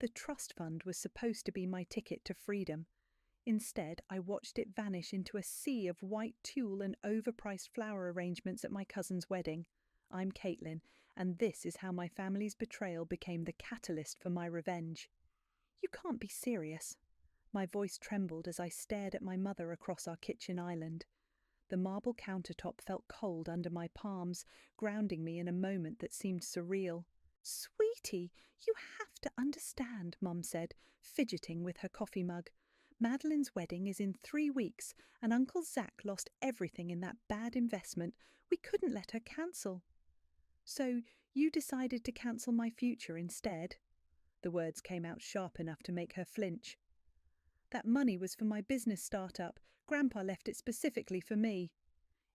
The trust fund was supposed to be my ticket to freedom. Instead, I watched it vanish into a sea of white tulle and overpriced flower arrangements at my cousin's wedding. I'm Caitlin, and this is how my family's betrayal became the catalyst for my revenge. You can't be serious. My voice trembled as I stared at my mother across our kitchen island. The marble countertop felt cold under my palms, grounding me in a moment that seemed surreal. Sweetie, you have to understand, Mum said, fidgeting with her coffee mug. Madeline's wedding is in 3 weeks, and Uncle Zack lost everything in that bad investment. We couldn't let her cancel. So you decided to cancel my future instead? The words came out sharp enough to make her flinch. That money was for my business startup. Grandpa left it specifically for me.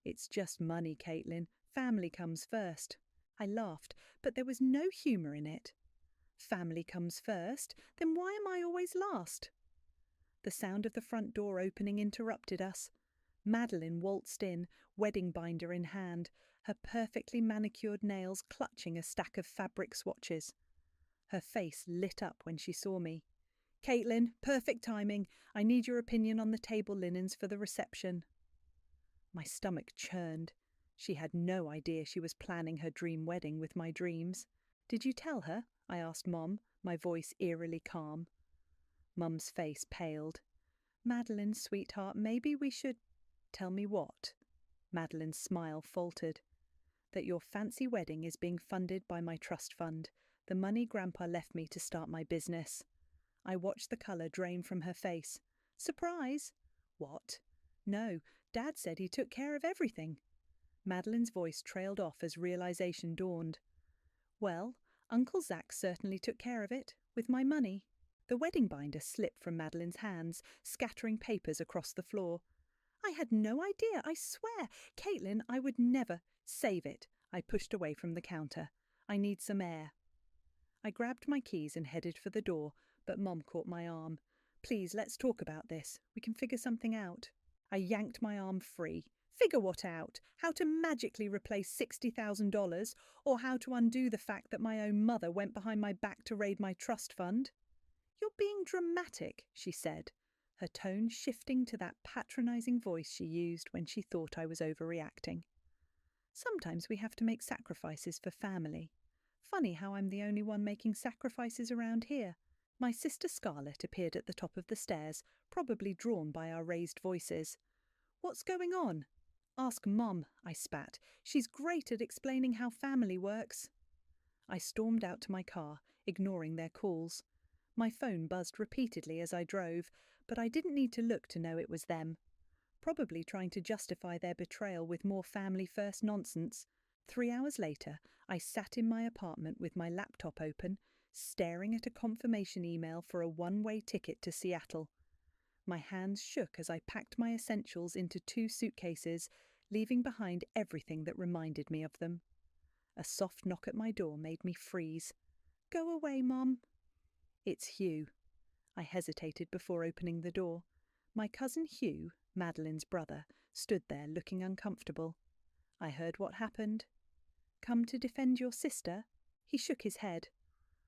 It's just money, Caitlin. Family comes first. I laughed, but there was no humour in it. Family comes first? Then why am I always last? The sound of the front door opening interrupted us. Madeline waltzed in, wedding binder in hand, her perfectly manicured nails clutching a stack of fabric swatches. Her face lit up when she saw me. Caitlin, perfect timing. I need your opinion on the table linens for the reception. My stomach churned. She had no idea she was planning her dream wedding with my dreams. Did you tell her? I asked Mom, my voice eerily calm. Mum's face paled. Madeline, sweetheart, maybe we should... Tell me what? Madeline's smile faltered. That your fancy wedding is being funded by my trust fund, the money Grandpa left me to start my business. I watched the colour drain from her face. Surprise? What? No, Dad said he took care of everything. Madeline's voice trailed off as realization dawned. Well, Uncle Zack certainly took care of it, with my money. The wedding binder slipped from Madeline's hands, scattering papers across the floor. I had no idea, I swear. Caitlin, I would never. Save it. I pushed away from the counter. I need some air. I grabbed my keys and headed for the door, but Mom caught my arm. Please, let's talk about this. We can figure something out. I yanked my arm free. Figure what out? How to magically replace $60,000, or how to undo the fact that my own mother went behind my back to raid my trust fund? You're being dramatic, she said, her tone shifting to that patronizing voice she used when she thought I was overreacting. Sometimes we have to make sacrifices for family. Funny how I'm the only one making sacrifices around here. My sister Scarlett appeared at the top of the stairs, probably drawn by our raised voices. What's going on? Ask Mom, I spat. She's great at explaining how family works. I stormed out to my car, ignoring their calls. My phone buzzed repeatedly as I drove, but I didn't need to look to know it was them. Probably trying to justify their betrayal with more family-first nonsense. 3 hours later, I sat in my apartment with my laptop open, staring at a confirmation email for a one-way ticket to Seattle. My hands shook as I packed my essentials into 2 suitcases, leaving behind everything that reminded me of them. A soft knock at my door made me freeze. Go away, Mom. It's Hugh. I hesitated before opening the door. My cousin Hugh, Madeline's brother, stood there looking uncomfortable. I heard what happened. Come to defend your sister? He shook his head.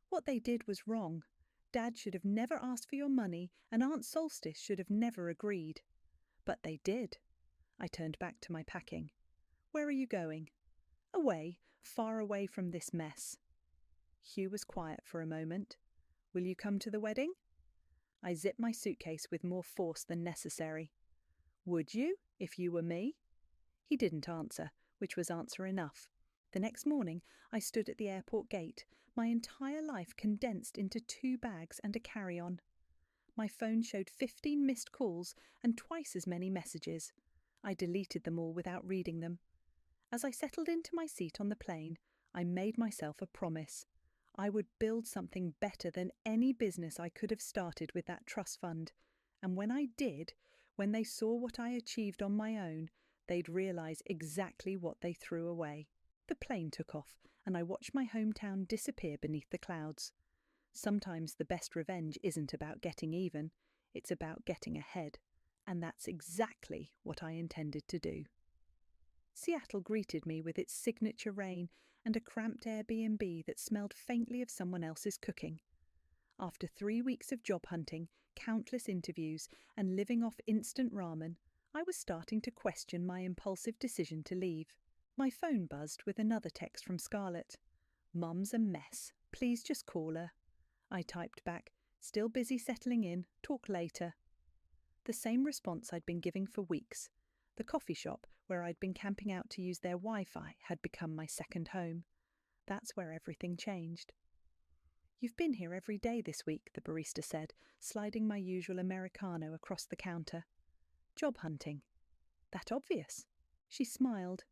What they did was wrong. Dad should have never asked for your money, and Aunt Solstice should have never agreed. But they did. I turned back to my packing. Where are you going? Away, far away from this mess. Hugh was quiet for a moment. Will you come to the wedding? I zipped my suitcase with more force than necessary. Would you, if you were me? He didn't answer, which was answer enough. The next morning, I stood at the airport gate, my entire life condensed into 2 bags and a carry-on. My phone showed 15 missed calls and twice as many messages. I deleted them all without reading them. As I settled into my seat on the plane, I made myself a promise. I would build something better than any business I could have started with that trust fund. And when I did, when they saw what I achieved on my own, they'd realize exactly what they threw away. The plane took off, and I watched my hometown disappear beneath the clouds. Sometimes the best revenge isn't about getting even, it's about getting ahead. And that's exactly what I intended to do. Seattle greeted me with its signature rain and a cramped Airbnb that smelled faintly of someone else's cooking. After 3 weeks of job hunting, countless interviews, and living off instant ramen, I was starting to question my impulsive decision to leave. My phone buzzed with another text from Scarlett. "Mum's a mess. Please just call her." I typed back, "Still busy settling in. Talk later." The same response I'd been giving for weeks. The coffee shop, where I'd been camping out to use their Wi-Fi, had become my second home. That's where everything changed. "You've been here every day this week," the barista said, sliding my usual Americano across the counter. "Job hunting." "That obvious?" She smiled.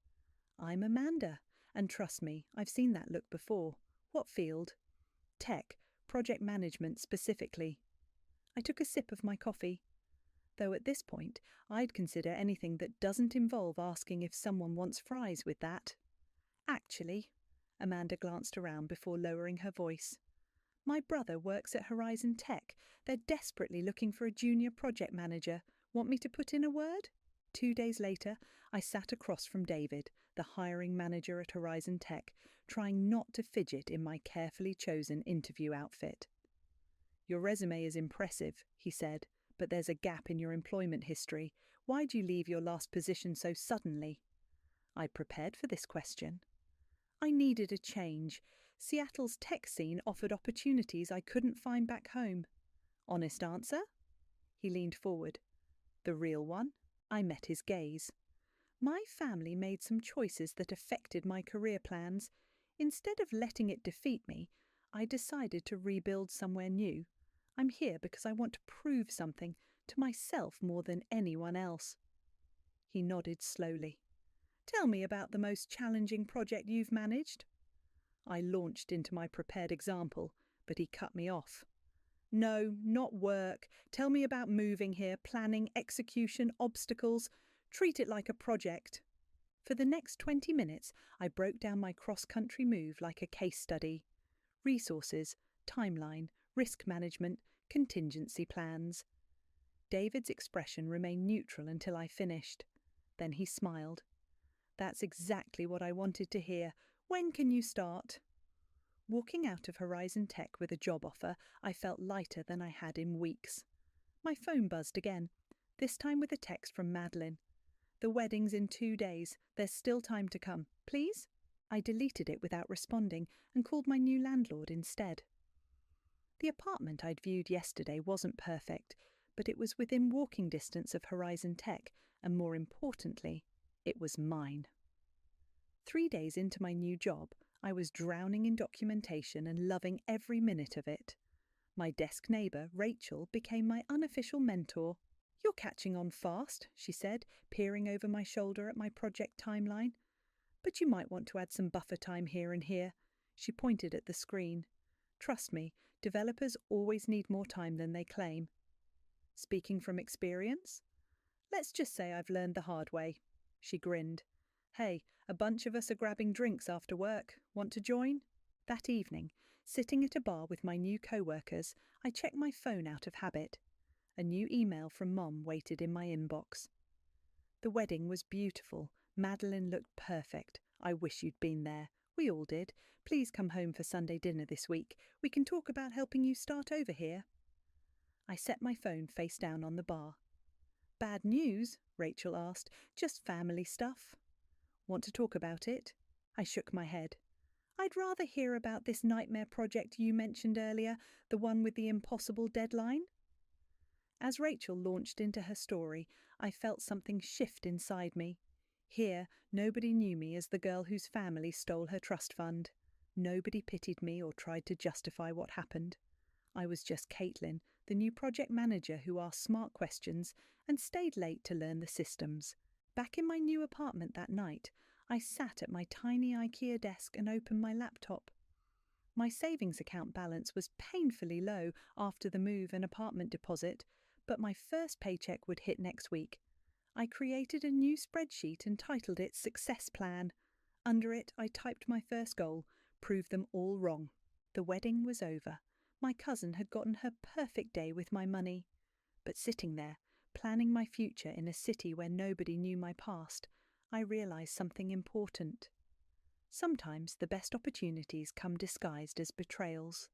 "I'm Amanda, and trust me, I've seen that look before. What field?" "Tech, project management specifically." I took a sip of my coffee. Though at this point, I'd consider anything that doesn't involve asking if someone wants fries with that. "Actually," Amanda glanced around before lowering her voice, "my brother works at Horizon Tech. They're desperately looking for a junior project manager. Want me to put in a word?" 2 days later, I sat across from David, the hiring manager at Horizon Tech, trying not to fidget in my carefully chosen interview outfit. "Your resume is impressive," he said, "but there's a gap in your employment history. Why'd you leave your last position so suddenly?" I prepared for this question. I needed a change. Seattle's tech scene offered opportunities I couldn't find back home. "Honest answer?" He leaned forward. "The real one?" I met his gaze. My family made some choices that affected my career plans. Instead of letting it defeat me, I decided to rebuild somewhere new. I'm here because I want to prove something to myself more than anyone else. He nodded slowly. "Tell me about the most challenging project you've managed." I launched into my prepared example, but he cut me off. "No, not work. Tell me about moving here, planning, execution, obstacles. Treat it like a project." For the next 20 minutes, I broke down my cross-country move like a case study. Resources, timeline, risk management, contingency plans. David's expression remained neutral until I finished. Then he smiled. "That's exactly what I wanted to hear. When can you start?" Walking out of Horizon Tech with a job offer, I felt lighter than I had in weeks. My phone buzzed again, this time with a text from Madeline. "The wedding's in 2 days. There's still time to come. Please?" I deleted it without responding and called my new landlord instead. The apartment I'd viewed yesterday wasn't perfect, but it was within walking distance of Horizon Tech, and more importantly, it was mine. 3 days into my new job, I was drowning in documentation and loving every minute of it. My desk neighbour, Rachel, became my unofficial mentor. "You're catching on fast," she said, peering over my shoulder at my project timeline. "But you might want to add some buffer time here and here." She pointed at the screen. "Trust me, developers always need more time than they claim." "Speaking from experience?" "Let's just say I've learned the hard way." She grinned. "Hey, a bunch of us are grabbing drinks after work. Want to join?" That evening, sitting at a bar with my new co-workers, I checked my phone out of habit. A new email from Mom waited in my inbox. "The wedding was beautiful. Madeline looked perfect. I wish you'd been there. We all did. Please come home for Sunday dinner this week. We can talk about helping you start over here." I set my phone face down on the bar. "Bad news?" Rachel asked. "Just family stuff." "Want to talk about it?" I shook my head. "I'd rather hear about this nightmare project you mentioned earlier, the one with the impossible deadline." As Rachel launched into her story, I felt something shift inside me. Here, nobody knew me as the girl whose family stole her trust fund. Nobody pitied me or tried to justify what happened. I was just Caitlin, the new project manager who asked smart questions and stayed late to learn the systems. Back in my new apartment that night, I sat at my tiny IKEA desk and opened my laptop. My savings account balance was painfully low after the move and apartment deposit, but my first paycheck would hit next week. I created a new spreadsheet and titled it Success Plan. Under it, I typed my first goal: prove them all wrong. The wedding was over. My cousin had gotten her perfect day with my money. But sitting there, planning my future in a city where nobody knew my past, I realized something important. Sometimes the best opportunities come disguised as betrayals.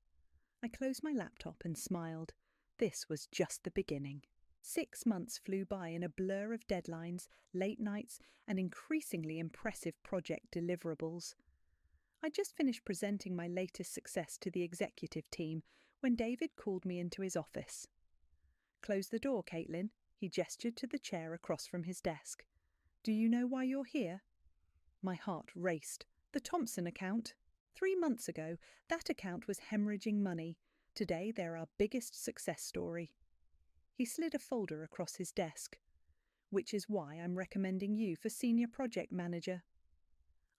I closed my laptop and smiled. This was just the beginning. 6 months flew by in a blur of deadlines, late nights, and increasingly impressive project deliverables. I just finished presenting my latest success to the executive team when David called me into his office. "Close the door, Caitlin," he gestured to the chair across from his desk. "Do you know why you're here?" My heart raced. The Thompson account. 3 months ago, that account was hemorrhaging money. Today, they're our biggest success story. He slid a folder across his desk. "Which is why I'm recommending you for senior project manager."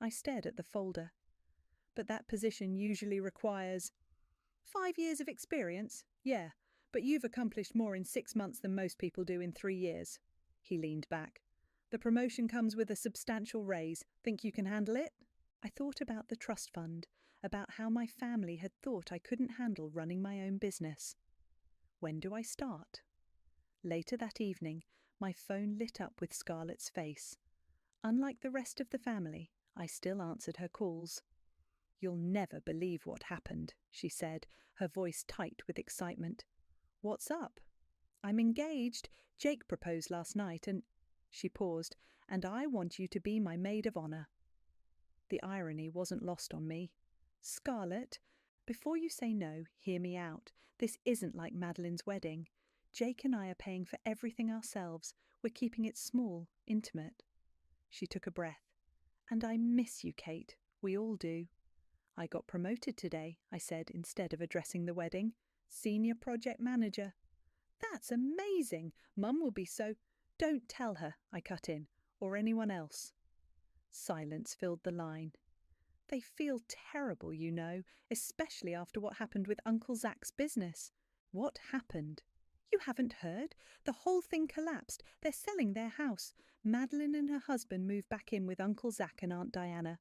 I stared at the folder. "But that position usually requires—" "5 years of experience? Yeah, but you've accomplished more in 6 months than most people do in 3 years. He leaned back. "The promotion comes with a substantial raise. Think you can handle it?" I thought about the trust fund, about how my family had thought I couldn't handle running my own business. When do I start? Later that evening, my phone lit up with Scarlett's face. Unlike the rest of the family, I still answered her calls. "You'll never believe what happened," she said, her voice tight with excitement. "What's up?" "I'm engaged. Jake proposed last night and—" She paused. "And I want you to be my maid of honor." The irony wasn't lost on me. "Scarlett, before you say no, hear me out. This isn't like Madeline's wedding. Jake and I are paying for everything ourselves. We're keeping it small, intimate." She took a breath. "And I miss you, Kate. We all do." "I got promoted today," I said, instead of addressing the wedding. "Senior project manager." "That's amazing! Mum will be so—" "Don't tell her," I cut in, "or anyone else." Silence filled the line. "They feel terrible, you know, especially after what happened with Uncle Zach's business." "What happened?" "You haven't heard? The whole thing collapsed. They're selling their house. Madeline and her husband moved back in with Uncle Zach and Aunt Diana."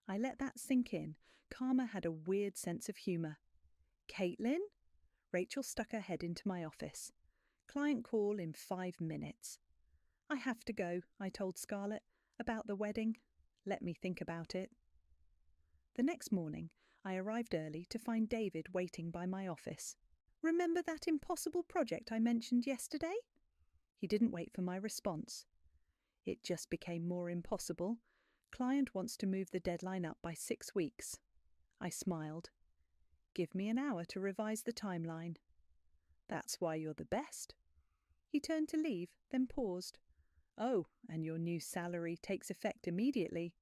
I let that sink in. Karma had a weird sense of humour. "Caitlin?" Rachel stuck her head into my office. "Client call in 5 minutes." "I have to go," I told Scarlett. "About the wedding. Let me think about it." The next morning, I arrived early to find David waiting by my office. "Remember that impossible project I mentioned yesterday?" He didn't wait for my response. "It just became more impossible. Client wants to move the deadline up by 6 weeks." I smiled. "Give me an hour to revise the timeline." "That's why you're the best." He turned to leave, then paused. "Oh, and your new salary takes effect immediately."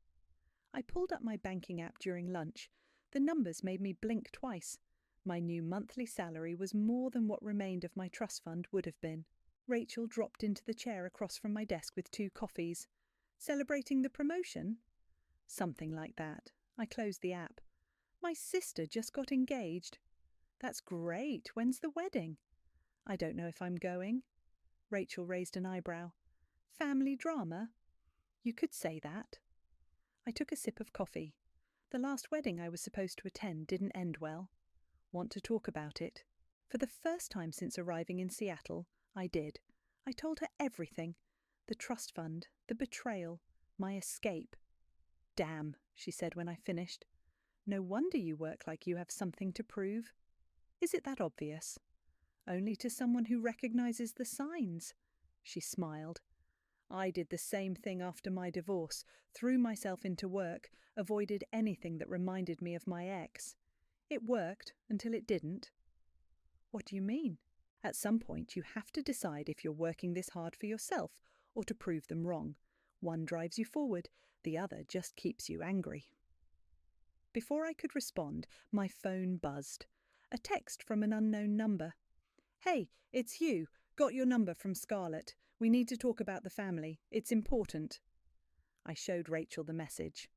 I pulled up my banking app during lunch. The numbers made me blink twice. My new monthly salary was more than what remained of my trust fund would have been. Rachel dropped into the chair across from my desk with 2 coffees. "Celebrating the promotion?" "Something like that." I closed the app. "My sister just got engaged." "That's great. When's the wedding?" "I don't know if I'm going." Rachel raised an eyebrow. "Family drama?" "You could say that." I took a sip of coffee. The last wedding I was supposed to attend didn't end well. "Want to talk about it?" For the first time since arriving in Seattle, I did. I told her everything. The trust fund, the betrayal, my escape. "Damn," she said when I finished. "No wonder you work like you have something to prove." "Is it that obvious?" "Only to someone who recognizes the signs." She smiled. "I did the same thing after my divorce, threw myself into work, avoided anything that reminded me of my ex. It worked until it didn't." "What do you mean?" "At some point you have to decide if you're working this hard for yourself or to prove them wrong. One drives you forward, the other just keeps you angry." Before I could respond, my phone buzzed. A text from an unknown number. "Hey, it's Hugh. Got your number from Scarlett. We need to talk about the family. It's important." I showed Rachel the message.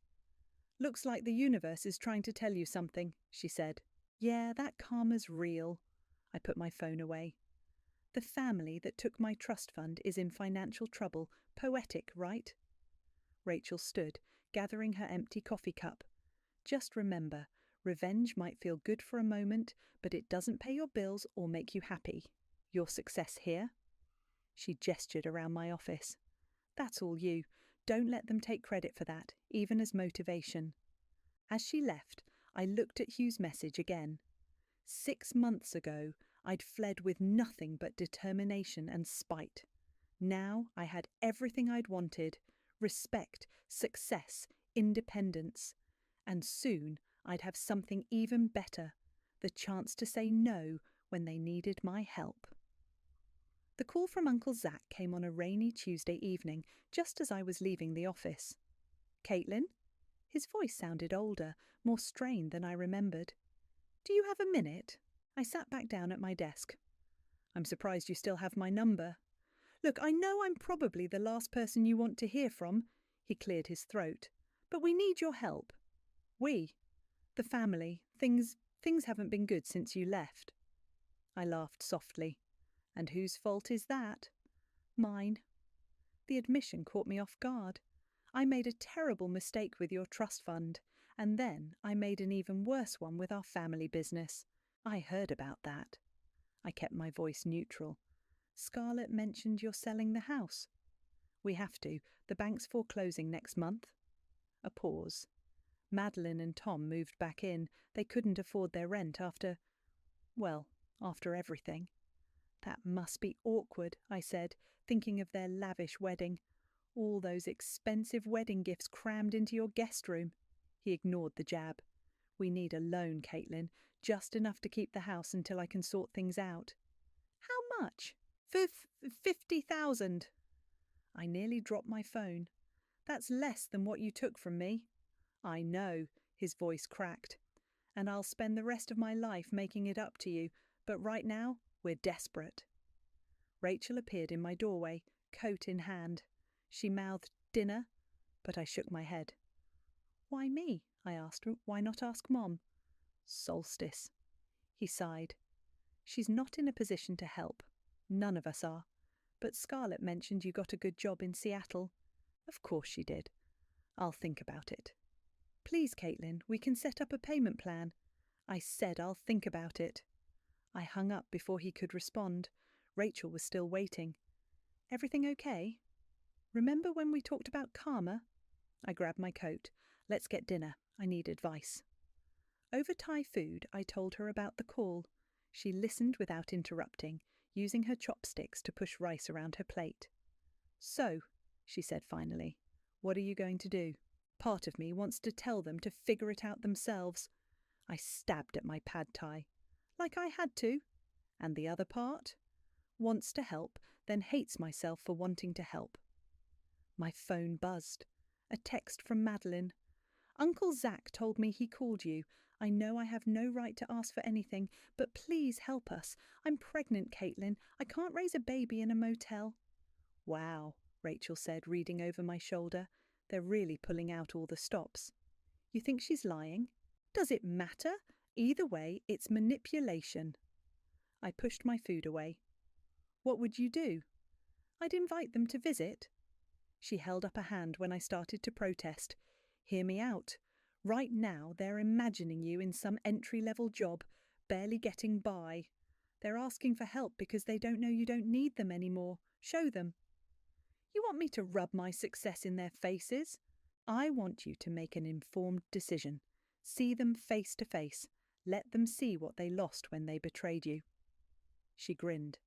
"Looks like the universe is trying to tell you something," she said. "Yeah, that karma's real." I put my phone away. "The family that took my trust fund is in financial trouble. Poetic, right?" Rachel stood, gathering her empty coffee cup. "Just remember, revenge might feel good for a moment, but it doesn't pay your bills or make you happy. Your success here?" She gestured around my office. "That's all you. Don't let them take credit for that, even as motivation." As she left, I looked at Hugh's message again. 6 months ago, I'd fled with nothing but determination and spite. Now I had everything I'd wanted: respect, success, independence. And soon I'd have something even better: the chance to say no when they needed my help. The call from Uncle Zach came on a rainy Tuesday evening, just as I was leaving the office. "Caitlin?" His voice sounded older, more strained than I remembered. "Do you have a minute?" I sat back down at my desk. "I'm surprised you still have my number." "Look, I know I'm probably the last person you want to hear from," he cleared his throat, "but we need your help." "We?" "The family. Things haven't been good since you left." I laughed softly. "And whose fault is that?" "Mine." The admission caught me off guard. I made a terrible mistake with your trust fund, and then I made an even worse one with our family business. I heard about that. I kept my voice neutral. "Scarlett mentioned you're selling the house." "We have to. The bank's foreclosing next month." A pause. Madeline and Tom moved back in. They couldn't afford their rent after everything. "That must be awkward," I said, thinking of their lavish wedding. "All those expensive wedding gifts crammed into your guest room." He ignored the jab. "We need a loan, Caitlin, just enough to keep the house until I can sort things out." "How much?" $50,000. I nearly dropped my phone. "That's less than what you took from me." "I know," his voice cracked. "And I'll spend the rest of my life making it up to you, but right now we're desperate." Rachel appeared in my doorway, coat in hand. She mouthed dinner, but I shook my head. "Why me?" I asked. "Why not ask Mom?" "Solstice." He sighed. "She's not in a position to help. None of us are. But Scarlett mentioned you got a good job in Seattle." "Of course she did. I'll think about it." "Please, Caitlin, we can set up a payment plan." "I said I'll think about it." I hung up before he could respond. Rachel was still waiting. "Everything okay? Remember when we talked about karma?" I grabbed my coat. "Let's get dinner. I need advice." Over Thai food, I told her about the call. She listened without interrupting, using her chopsticks to push rice around her plate. "So," she said finally, "what are you going to do?" Part of me wants to tell them to figure it out themselves. I stabbed at my pad thai. Like I had to. And the other part? Wants to help, then hates myself for wanting to help. My phone buzzed. A text from Madeline. "Uncle Zach told me he called you. I know I have no right to ask for anything, but please help us. I'm pregnant, Caitlin. I can't raise a baby in a motel." "Wow," Rachel said, reading over my shoulder. "They're really pulling out all the stops." "You think she's lying?" "Does it matter? Either way, it's manipulation." I pushed my food away. "What would you do?" "I'd invite them to visit." She held up a hand when I started to protest. "Hear me out. Right now, they're imagining you in some entry-level job, barely getting by. They're asking for help because they don't know you don't need them anymore. Show them." "You want me to rub my success in their faces?" "I want you to make an informed decision. See them face to face. Let them see what they lost when they betrayed you." She grinned.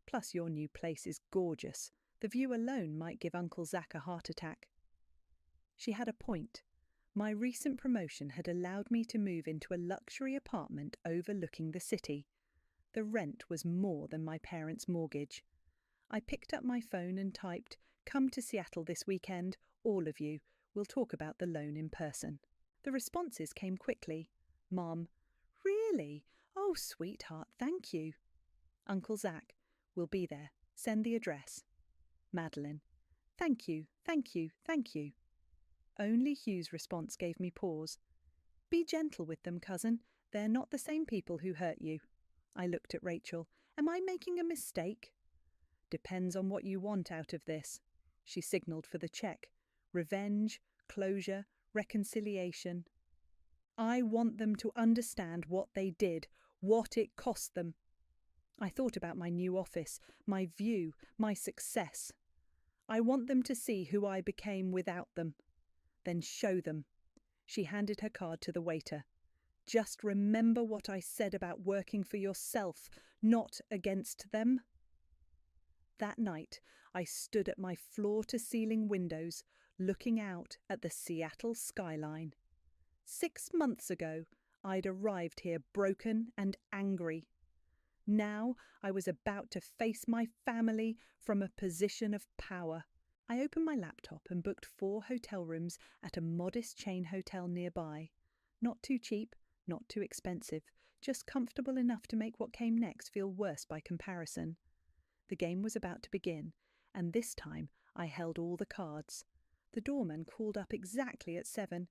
"Plus your new place is gorgeous. The view alone might give Uncle Zach a heart attack." She had a point. My recent promotion had allowed me to move into a luxury apartment overlooking the city. The rent was more than my parents' mortgage. I picked up my phone and typed, "Come to Seattle this weekend, all of you. We'll talk about the loan in person." The responses came quickly. Mom: "Really? Oh, sweetheart, thank you." Uncle Zach: "We'll be there. Send the address." Madeline: "Thank you, thank you, thank you." Only Hugh's response gave me pause. "Be gentle with them, cousin. They're not the same people who hurt you." I looked at Rachel. "Am I making a mistake?" "Depends on what you want out of this." She signalled for the check. "Revenge, closure, reconciliation." "I want them to understand what they did, what it cost them." I thought about my new office, my view, my success. "I want them to see who I became without them." "Then show them." She handed her card to the waiter. Just remember what I said about working for yourself, not against them. That night, I stood at my floor-to-ceiling windows, looking out at the Seattle skyline. 6 months ago, I'd arrived here broken and angry. Now I was about to face my family from a position of power. I opened my laptop and booked 4 hotel rooms at a modest chain hotel nearby. Not too cheap, not too expensive, just comfortable enough to make what came next feel worse by comparison. The game was about to begin, and this time I held all the cards. The doorman called up exactly at 7.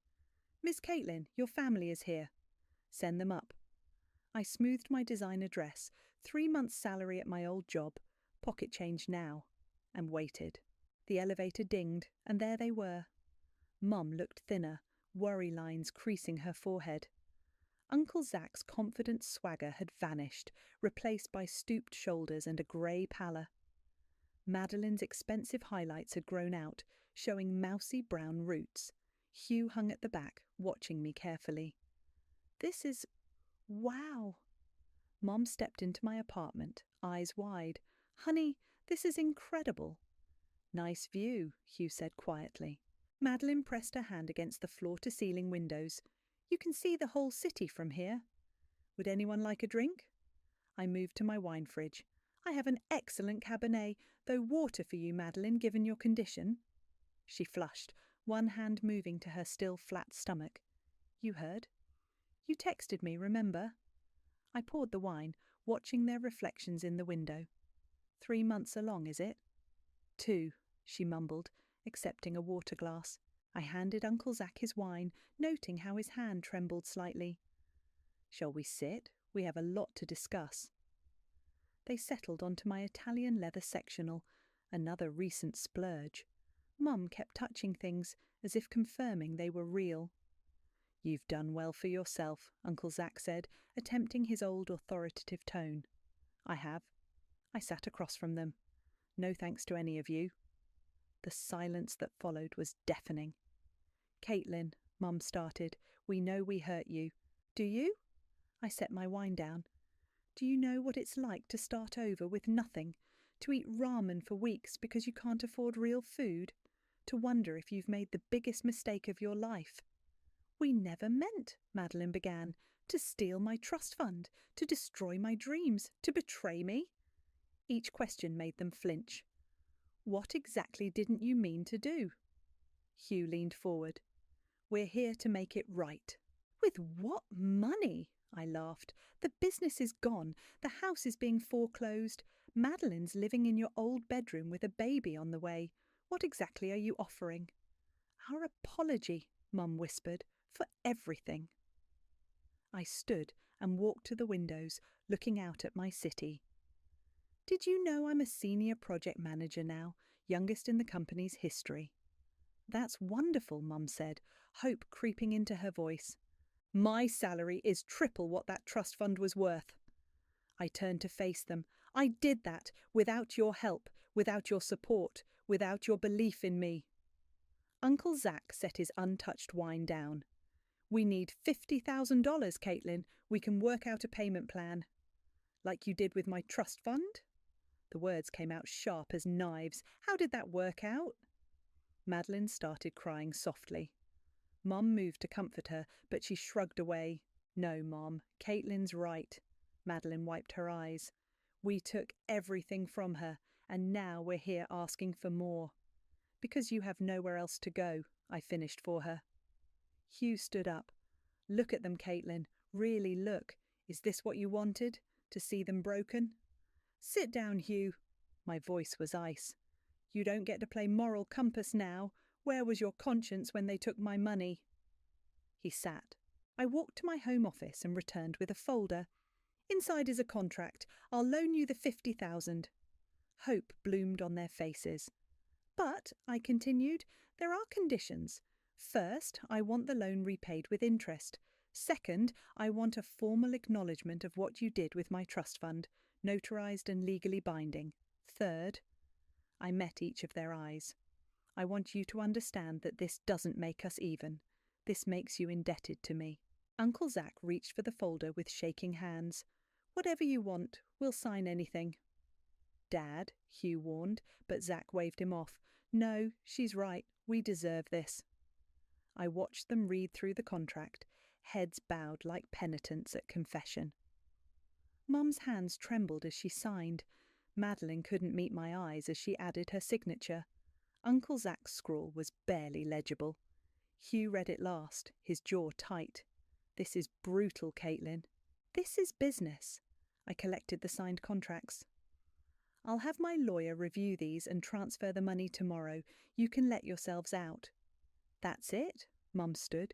"Miss Caitlin, your family is here." "Send them up." I smoothed my designer dress, 3 months' salary at my old job, pocket change now, and waited. The elevator dinged, and there they were. Mum looked thinner, worry lines creasing her forehead. Uncle Zach's confident swagger had vanished, replaced by stooped shoulders and a grey pallor. Madeline's expensive highlights had grown out, showing mousy brown roots. Hugh hung at the back, watching me carefully. "This is... wow." Mom stepped into my apartment, eyes wide. "Honey, this is incredible." "Nice view," Hugh said quietly. Madeline pressed her hand against the floor-to-ceiling windows. "You can see the whole city from here." "Would anyone like a drink?" I moved to my wine fridge. "I have an excellent Cabernet, though water for you, Madeline, given your condition." She flushed, one hand moving to her still flat stomach. "You heard? You texted me, remember?" I poured the wine, watching their reflections in the window. 3 months along, is it? 2, she mumbled, accepting a water glass. I handed Uncle Zach his wine, noting how his hand trembled slightly. "Shall we sit? We have a lot to discuss." They settled onto my Italian leather sectional, another recent splurge. Mum kept touching things, as if confirming they were real. "You've done well for yourself," Uncle Zach said, attempting his old authoritative tone. "I have." I sat across from them. "No thanks to any of you." The silence that followed was deafening. "Caitlin," Mum started, "we know we hurt you." "Do you?" I set my wine down. "Do you know what it's like to start over with nothing? To eat ramen for weeks because you can't afford real food? To wonder if you've made the biggest mistake of your life?" "We never meant," Madeline began, "to steal my trust fund, to destroy my dreams, to betray me." Each question made them flinch. "What exactly didn't you mean to do?" Hugh leaned forward. "We're here to make it right." "With what money?" I laughed. "The business is gone. The house is being foreclosed. Madeline's living in your old bedroom with a baby on the way. What exactly are you offering?" "Our apology," Mum whispered, "for everything." I stood and walked to the windows, looking out at my city. "Did you know I'm a senior project manager now, youngest in the company's history?" "That's wonderful," Mum said, hope creeping into her voice. "My salary is triple what that trust fund was worth." I turned to face them. "I did that without your help, without your support, without your belief in me." Uncle Zach set his untouched wine down. "We need $50,000, Caitlin. We can work out a payment plan." "Like you did with my trust fund?" The words came out sharp as knives. "How did that work out?" Madeline started crying softly. Mum moved to comfort her, but she shrugged away. "No, Mom, Caitlin's right." Madeline wiped her eyes. "We took everything from her, and now we're here asking for more." "Because you have nowhere else to go," I finished for her. Hugh stood up. "Look at them, Caitlin. Really look. Is this what you wanted? To see them broken?" "Sit down, Hugh." My voice was ice. "You don't get to play moral compass now. Where was your conscience when they took my money?" He sat. I walked to my home office and returned with a folder. "Inside is a contract. I'll loan you the 50,000. Hope bloomed on their faces. "But," I continued, "there are conditions. First, I want the loan repaid with interest. Second, I want a formal acknowledgement of what you did with my trust fund, notarized and legally binding. Third," I met each of their eyes, "I want you to understand that this doesn't make us even. This makes you indebted to me." Uncle Zack reached for the folder with shaking hands. "Whatever you want, we'll sign anything." "Dad," Hugh warned, but Zack waved him off. "No, she's right. We deserve this." I watched them read through the contract, heads bowed like penitents at confession. Mum's hands trembled as she signed. Madeline couldn't meet my eyes as she added her signature. Uncle Zack's scrawl was barely legible. Hugh read it last, his jaw tight. "This is brutal, Caitlin. This is business." I collected the signed contracts. "I'll have my lawyer review these and transfer the money tomorrow. You can let yourselves out." "That's it?" Mum stood.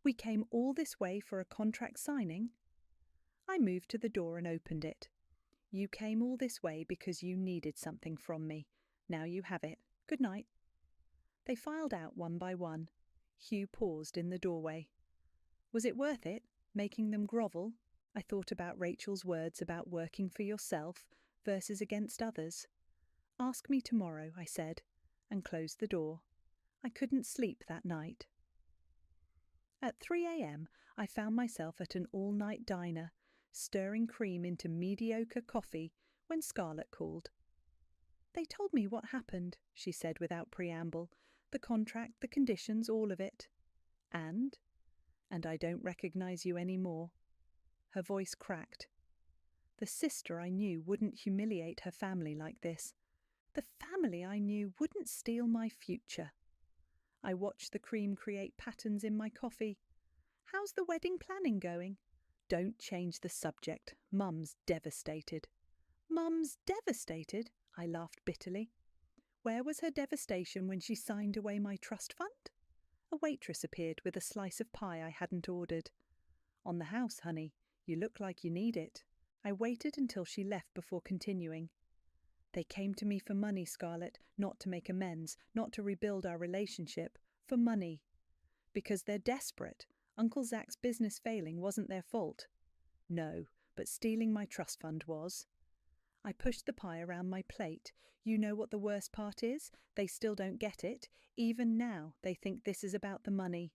"We came all this way for a contract signing?" I moved to the door and opened it. "You came all this way because you needed something from me. Now you have it. Good night." They filed out one by one. Hugh paused in the doorway. Was it worth it, making them grovel? I thought about Rachel's words about working for yourself versus against others. "Ask me tomorrow," I said, and closed the door. I couldn't sleep that night. At 3 a.m, I found myself at an all-night diner, stirring cream into mediocre coffee when Scarlett called. "They told me what happened," she said without preamble. "The contract, the conditions, all of it. And I don't recognize you anymore." Her voice cracked. The sister I knew wouldn't humiliate her family like this. The family I knew wouldn't steal my future. I watched the cream create patterns in my coffee. "How's the wedding planning going?" "Don't change the subject. Mum's devastated." "Mum's devastated?" I laughed bitterly. Where was her devastation when she signed away my trust fund? A waitress appeared with a slice of pie I hadn't ordered. "On the house, honey. You look like you need it." I waited until she left before continuing. "They came to me for money, Scarlett, not to make amends, not to rebuild our relationship. For money. Because they're desperate. Uncle Zack's business failing wasn't their fault." "No, but stealing my trust fund was." I pushed the pie around my plate. "You know what the worst part is? They still don't get it. Even now, they think this is about the money."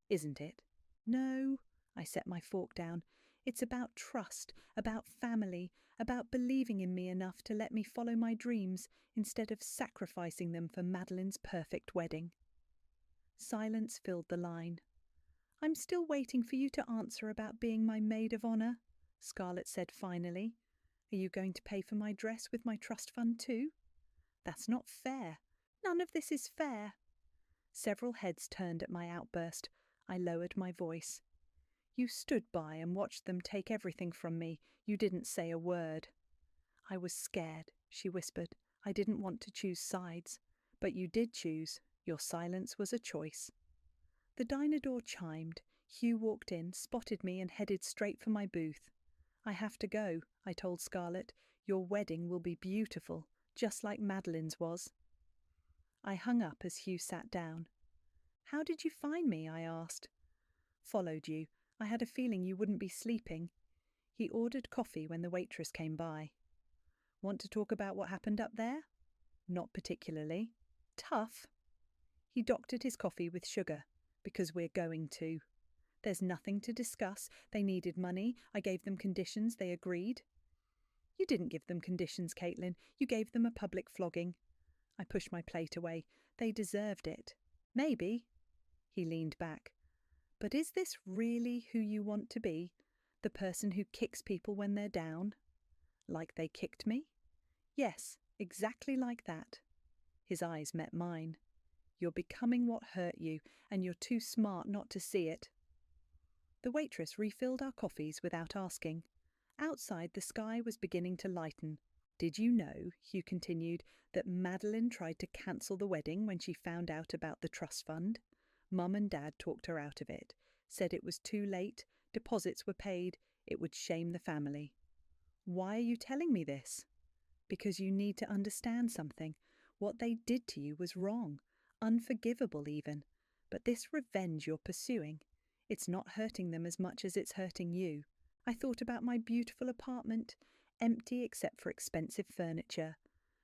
"Isn't it?" "No." I set my fork down. "It's about trust, about family, about believing in me enough to let me follow my dreams instead of sacrificing them for Madeline's perfect wedding." Silence filled the line. "I'm still waiting for you to answer about being my maid of honour," Scarlett said finally. "Are you going to pay for my dress with my trust fund too?" "That's not fair." "None of this is fair." Several heads turned at my outburst. I lowered my voice. "You stood by and watched them take everything from me. You didn't say a word." "I was scared," she whispered. "I didn't want to choose sides. But you did choose. Your silence was a choice." The diner door chimed. Hugh walked in, spotted me and headed straight for my booth. "I have to go," I told Scarlett. "Your wedding will be beautiful, just like Madeline's was." I hung up as Hugh sat down. "How did you find me?" I asked. "Followed you. I had a feeling you wouldn't be sleeping." He ordered coffee when the waitress came by. "Want to talk about what happened up there?" "Not particularly." "Tough." He doctored his coffee with sugar. "Because we're going to." "There's nothing to discuss. They needed money. I gave them conditions. They agreed." "You didn't give them conditions, Caitlin. You gave them a public flogging." I pushed my plate away. "They deserved it." "Maybe." He leaned back. "But is this really who you want to be? The person who kicks people when they're down?" "Like they kicked me?" "Yes, exactly like that." His eyes met mine. "You're becoming what hurt you, and you're too smart not to see it." The waitress refilled our coffees without asking. Outside, the sky was beginning to lighten. "Did you know," Hugh continued, "that Madeline tried to cancel the wedding when she found out about the trust fund? Mum and Dad talked her out of it, said it was too late, deposits were paid, it would shame the family." "Why are you telling me this?" "Because you need to understand something. What they did to you was wrong, unforgivable even. But this revenge you're pursuing, it's not hurting them as much as it's hurting you. I thought about my beautiful apartment, empty except for expensive furniture,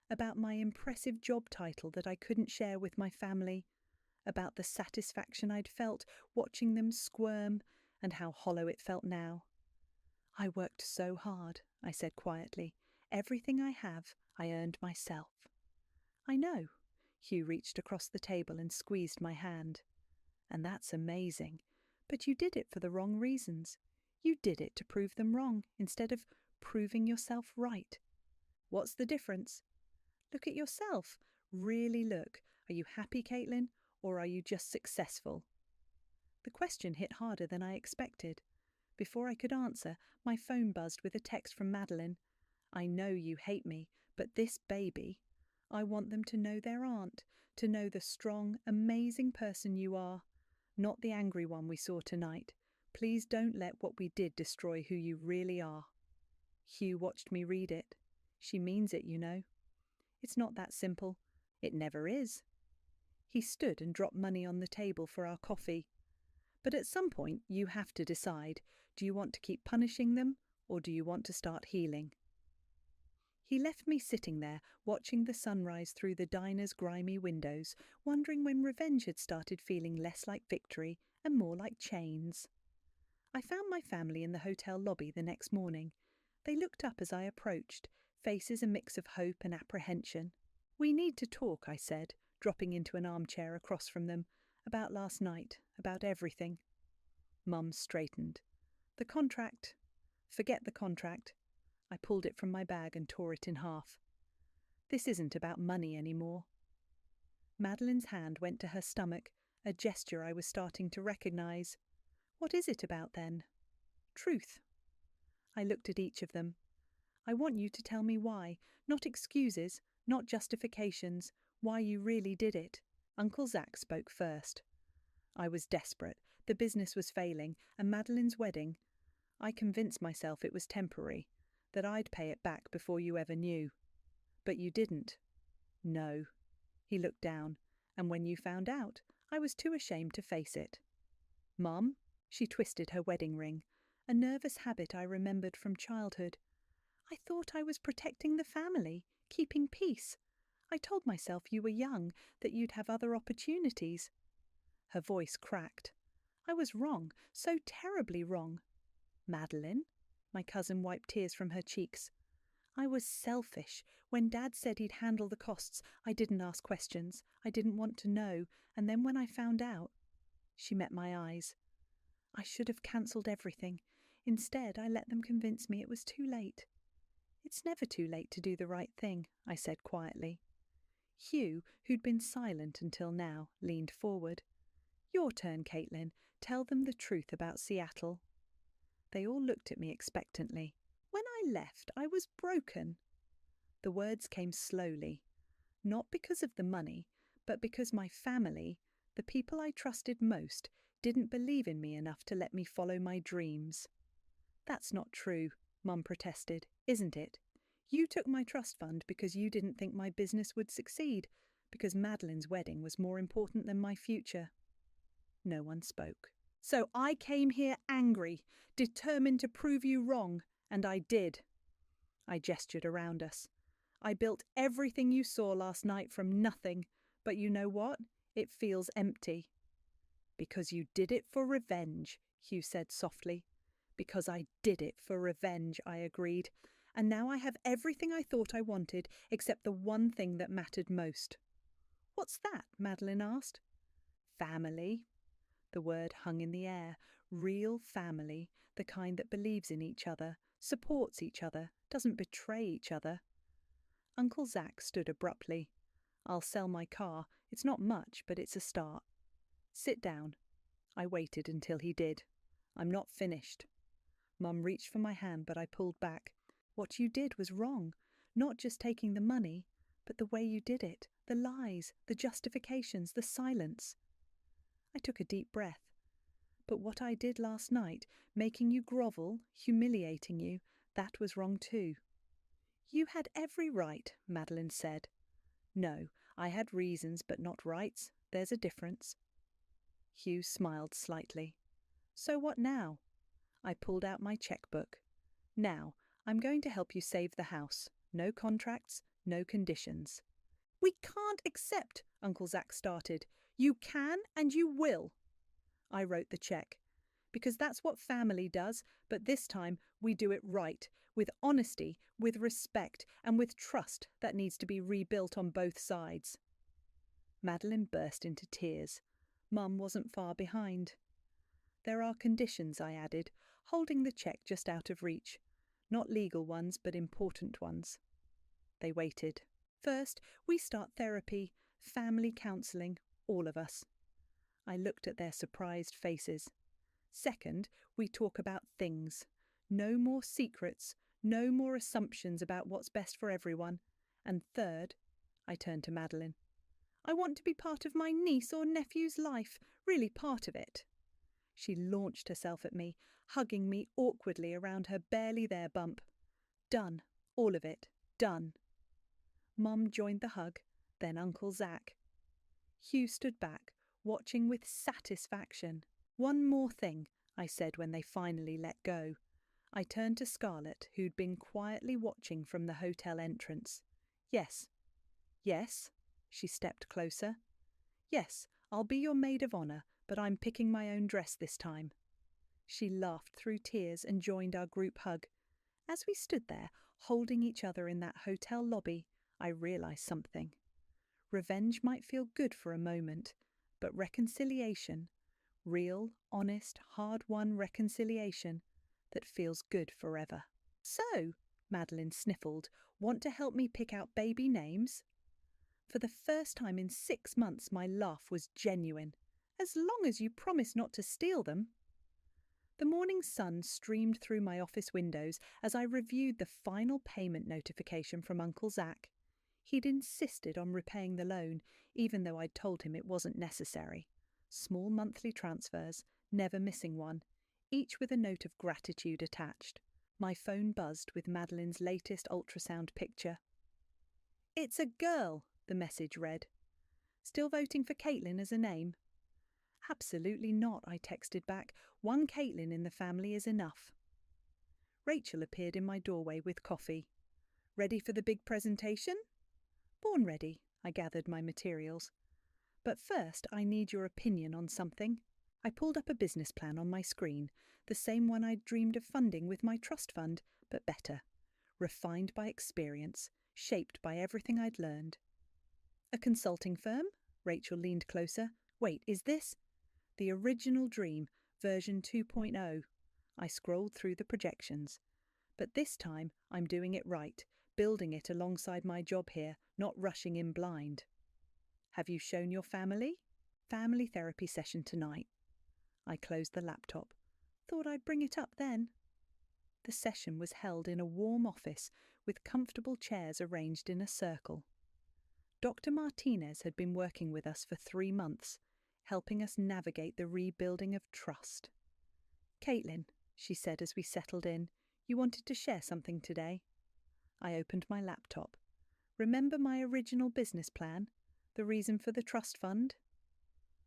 about my impressive job title that I couldn't share with my family, about the satisfaction I'd felt watching them squirm, and how hollow it felt now. I worked so hard, I said quietly. Everything I have, I earned myself. I know. Hugh reached across the table and squeezed my hand. And that's amazing. But you did it for the wrong reasons. You did it to prove them wrong instead of proving yourself right. What's the difference? Look at yourself. Really look. Are you happy, Caitlin, or are you just successful? The question hit harder than I expected. Before I could answer, my phone buzzed with a text from Madeline. I know you hate me, but this baby, I want them to know their aunt, to know the strong, amazing person you are, not the angry one we saw tonight. Please don't let what we did destroy who you really are. Hugh watched me read it. She means it, you know. It's not that simple. It never is. He stood and dropped money on the table for our coffee. But at some point, you have to decide, do you want to keep punishing them, or do you want to start healing? He left me sitting there, watching the sunrise through the diner's grimy windows, wondering when revenge had started feeling less like victory and more like chains. I found my family in the hotel lobby the next morning. They looked up as I approached, faces a mix of hope and apprehension. We need to talk, I said, dropping into an armchair across from them, about last night, about everything. Mum straightened. The contract. Forget the contract. I pulled it from my bag and tore it in half. This isn't about money anymore. Madeline's hand went to her stomach, a gesture I was starting to recognise. What is it about then? Truth. I looked at each of them. I want you to tell me why, not excuses, not justifications, why you really did it. Uncle Zack spoke first. I was desperate. The business was failing, and Madeline's wedding. I convinced myself it was temporary, that I'd pay it back before you ever knew. But you didn't. No. He looked down, and when you found out, I was too ashamed to face it. Mum? She twisted her wedding ring, a nervous habit I remembered from childhood. I thought I was protecting the family, keeping peace. I told myself you were young, that you'd have other opportunities. Her voice cracked. I was wrong, so terribly wrong. Madeline? My cousin wiped tears from her cheeks. I was selfish. When Dad said he'd handle the costs, I didn't ask questions. I didn't want to know, and then when I found out... She met my eyes. I should have cancelled everything. Instead, I let them convince me it was too late. It's never too late to do the right thing, I said quietly. Hugh, who'd been silent until now, leaned forward. Your turn, Caitlin. Tell them the truth about Seattle. They all looked at me expectantly. When I left, I was broken. The words came slowly, not because of the money, but because my family, the people I trusted most, didn't believe in me enough to let me follow my dreams. That's not true, Mum protested, isn't it? You took my trust fund because you didn't think my business would succeed, because Madeline's wedding was more important than my future. No one spoke. So I came here angry, determined to prove you wrong, and I did. I gestured around us. I built everything you saw last night from nothing, but you know what? It feels empty. Because you did it for revenge, Hugh said softly. Because I did it for revenge, I agreed. And now I have everything I thought I wanted, except the one thing that mattered most. What's that? Madeline asked. Family. The word hung in the air. Real family, the kind that believes in each other, supports each other, doesn't betray each other. Uncle Zack stood abruptly. I'll sell my car. It's not much, but it's a start. Sit down. I waited until he did. I'm not finished. Mum reached for my hand, but I pulled back. What you did was wrong. Not just taking the money, but the way you did it. The lies, the justifications, the silence. I took a deep breath. But what I did last night, making you grovel, humiliating you, that was wrong too. You had every right, Madeline said. No, I had reasons but not rights. There's a difference. Hugh smiled slightly. So what now? I pulled out my checkbook. Now, I'm going to help you save the house. No contracts, no conditions. We can't accept, Uncle Zack started. You can and you will. I wrote the check. Because that's what family does, but this time we do it right, with honesty, with respect, and with trust that needs to be rebuilt on both sides." Madeline burst into tears. Mum wasn't far behind. "There are conditions," I added, holding the cheque just out of reach. "Not legal ones, but important ones." They waited. "First, we start therapy, family counselling, all of us." I looked at their surprised faces. "Second, we talk about things. No more secrets, no more assumptions about what's best for everyone. And third," I turned to Madeline, "I want to be part of my niece or nephew's life, really part of it." She launched herself at me, hugging me awkwardly around her barely there bump. "Done. All of it. Done." Mum joined the hug, then Uncle Zack. Hugh stood back, watching with satisfaction. "One more thing," I said when they finally let go. I turned to Scarlett, who'd been quietly watching from the hotel entrance. "Yes." "Yes?" She stepped closer. "Yes, I'll be your maid of honour, but I'm picking my own dress this time." She laughed through tears and joined our group hug. As we stood there, holding each other in that hotel lobby, I realised something. Revenge might feel good for a moment, but reconciliation, real, honest, hard-won reconciliation, that feels good forever. "So," Madeline sniffled, "want to help me pick out baby names?" For the first time in 6 months, my laugh was genuine. "As long as you promise not to steal them." The morning sun streamed through my office windows as I reviewed the final payment notification from Uncle Zack. He'd insisted on repaying the loan, even though I'd told him it wasn't necessary. Small monthly transfers, never missing one, each with a note of gratitude attached. My phone buzzed with Madeline's latest ultrasound picture. "It's a girl," the message read. "Still voting for Caitlin as a name?" "Absolutely not," I texted back. "One Caitlin in the family is enough." Rachel appeared in my doorway with coffee. "Ready for the big presentation?" "Born ready." I gathered my materials. "But first, I need your opinion on something." I pulled up a business plan on my screen, the same one I'd dreamed of funding with my trust fund, but better. Refined by experience, shaped by everything I'd learned. "A consulting firm?" Rachel leaned closer. "Wait, is this?" "The original dream, version 2.0. I scrolled through the projections. "But this time, I'm doing it right, building it alongside my job here, not rushing in blind." "Have you shown your family?" "Family therapy session tonight." I closed the laptop. Thought I'd bring it up then. The session was held in a warm office with comfortable chairs arranged in a circle. Dr. Martinez had been working with us for 3 months, helping us navigate the rebuilding of trust. "Caitlin," she said as we settled in, "you wanted to share something today." I opened my laptop. "Remember my original business plan? The reason for the trust fund?"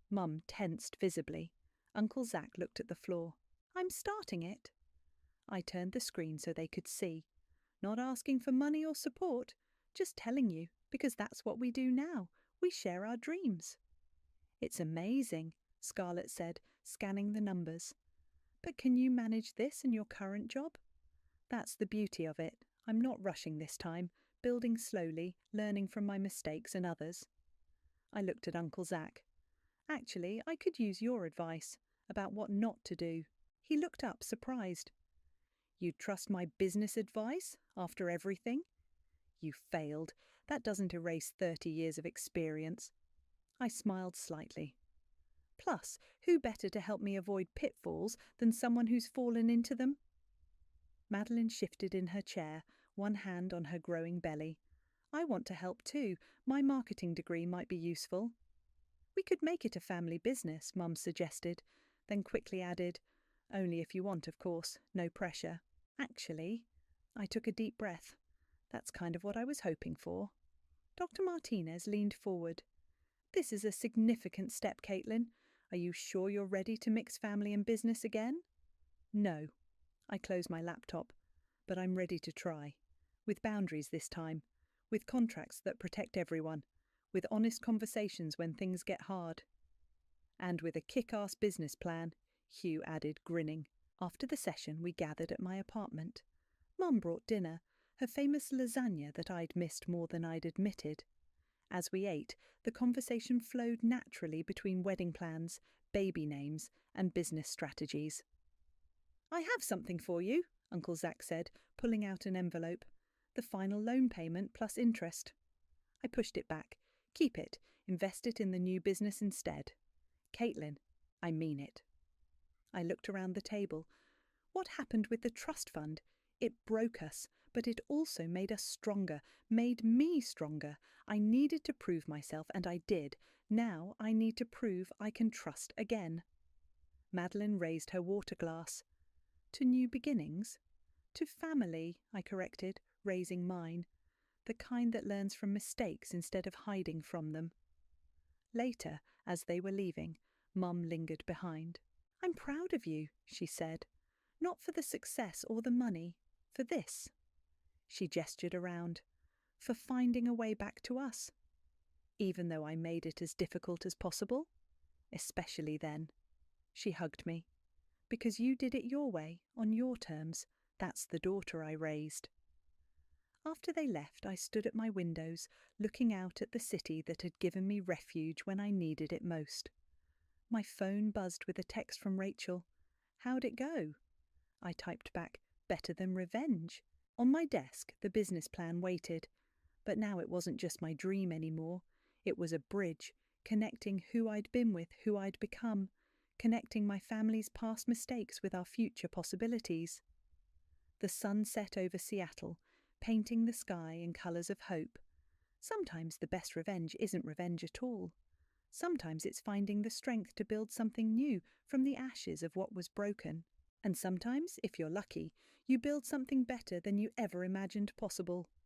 Mum tensed visibly. Uncle Zack looked at the floor. "I'm starting it." I turned the screen so they could see. "Not asking for money or support, just telling you, because that's what we do now. We share our dreams." "It's amazing," Scarlett said, scanning the numbers. "But can you manage this in your current job?" "That's the beauty of it. I'm not rushing this time, building slowly, learning from my mistakes and others." I looked at Uncle Zack. "Actually, I could use your advice about what not to do." He looked up, surprised. "You'd trust my business advice after everything?" "You failed. That doesn't erase 30 years of experience." I smiled slightly. "Plus, who better to help me avoid pitfalls than someone who's fallen into them?" Madeline shifted in her chair, one hand on her growing belly. "I want to help too. My marketing degree might be useful." "We could make it a family business," Mum suggested, then quickly added, "Only if you want, of course. No pressure." "Actually," I took a deep breath. "That's kind of what I was hoping for." Dr. Martinez leaned forward. "This is a significant step, Caitlin. Are you sure you're ready to mix family and business again?" "No." I closed my laptop. "But I'm ready to try. With boundaries this time. With contracts that protect everyone. With honest conversations when things get hard. And with a kick-ass business plan. Hugh added, grinning. After the session, we gathered at my apartment. Mum brought dinner, her famous lasagna that I'd missed more than I'd admitted. As we ate, the conversation flowed naturally between wedding plans, baby names, and business strategies. "I have something for you," Uncle Zack said, pulling out an envelope. "The final loan payment plus interest." I pushed it back. "Keep it. Invest it in the new business instead." "Caitlin, I mean it." I looked around the table. What happened with the trust fund? It broke us, but it also made us stronger, made me stronger. I needed to prove myself, and I did. Now I need to prove I can trust again. Madeline raised her water glass. "To new beginnings?" "To family," I corrected, raising mine. "The kind that learns from mistakes instead of hiding from them." Later, as they were leaving, Mum lingered behind. "I'm proud of you," she said. "Not for the success or the money, for this." She gestured around. "For finding a way back to us. Even though I made it as difficult as possible. Especially then." She hugged me. "Because you did it your way, on your terms. That's the daughter I raised." After they left, I stood at my windows, looking out at the city that had given me refuge when I needed it most. My phone buzzed with a text from Rachel. "How'd it go?" I typed back, "Better than revenge." On my desk, the business plan waited. But now it wasn't just my dream anymore. It was a bridge, connecting who I'd been with who I'd become, connecting my family's past mistakes with our future possibilities. The sun set over Seattle, painting the sky in colours of hope. Sometimes the best revenge isn't revenge at all. Sometimes it's finding the strength to build something new from the ashes of what was broken. And sometimes, if you're lucky, you build something better than you ever imagined possible.